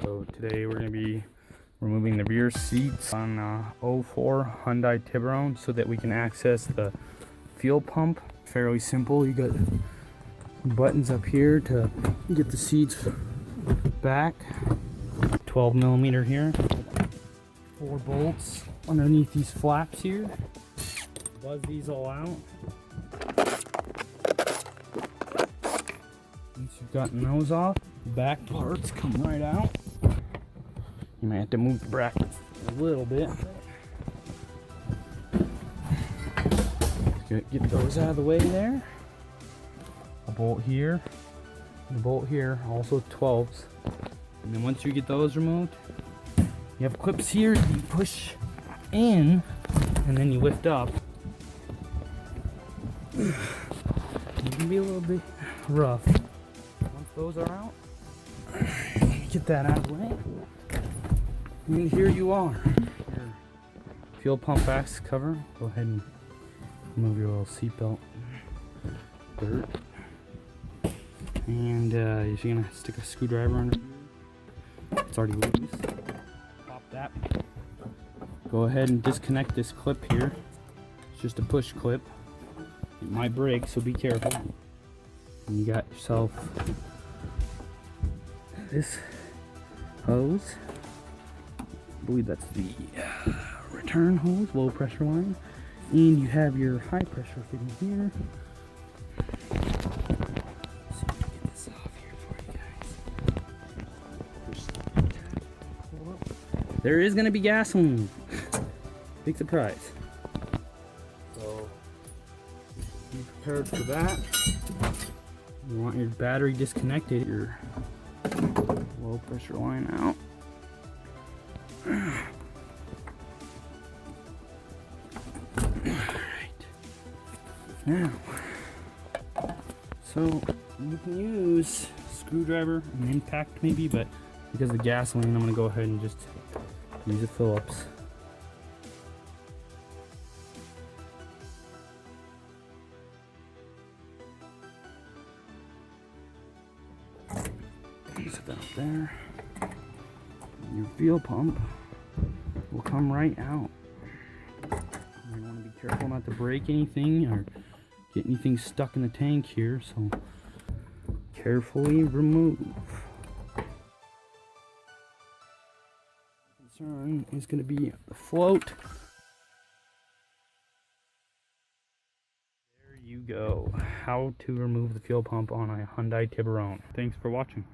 So today we're going to be removing the rear seats on '04 Hyundai Tiburon so that we can access the fuel pump. Fairly simple. You got buttons up here to get the seats back. 12 millimeter here. 4 bolts underneath these flaps here. Buzz these all out. Once you've gotten those off, the back parts come right out. You might have to move the brackets a little bit. Get those out of the way there. A bolt here, and a bolt here, also 12s. And then once you get those removed, you have clips here that you push in, and then you lift up. It can be a little bit rough. Once those are out, get that out of the way. And here you are. Your fuel pump axe cover. Go ahead and remove your little seatbelt dirt. And you're just gonna stick a screwdriver under here. It's already loose. Pop that. Go ahead and disconnect this clip here. It's just a push clip. It might break, so be careful. And you got yourself this hose. I believe that's the return hose, low pressure line. And you have your high pressure fitting here. So let me get this off here for you guys. There is going to be gasoline. Big surprise. So be prepared for that. You want your battery disconnected, your low pressure line out. Alright. Now, so you can use a screwdriver and impact maybe, but because of the gasoline, I'm going to go ahead and just use a Phillips. Set that up there. Your fuel pump will come right out. You want to be careful not to break anything or get anything stuck in the tank here, so carefully remove. Concern is going to be the float. There you go. How to remove the fuel pump on a Hyundai Tiburon. Thanks for watching.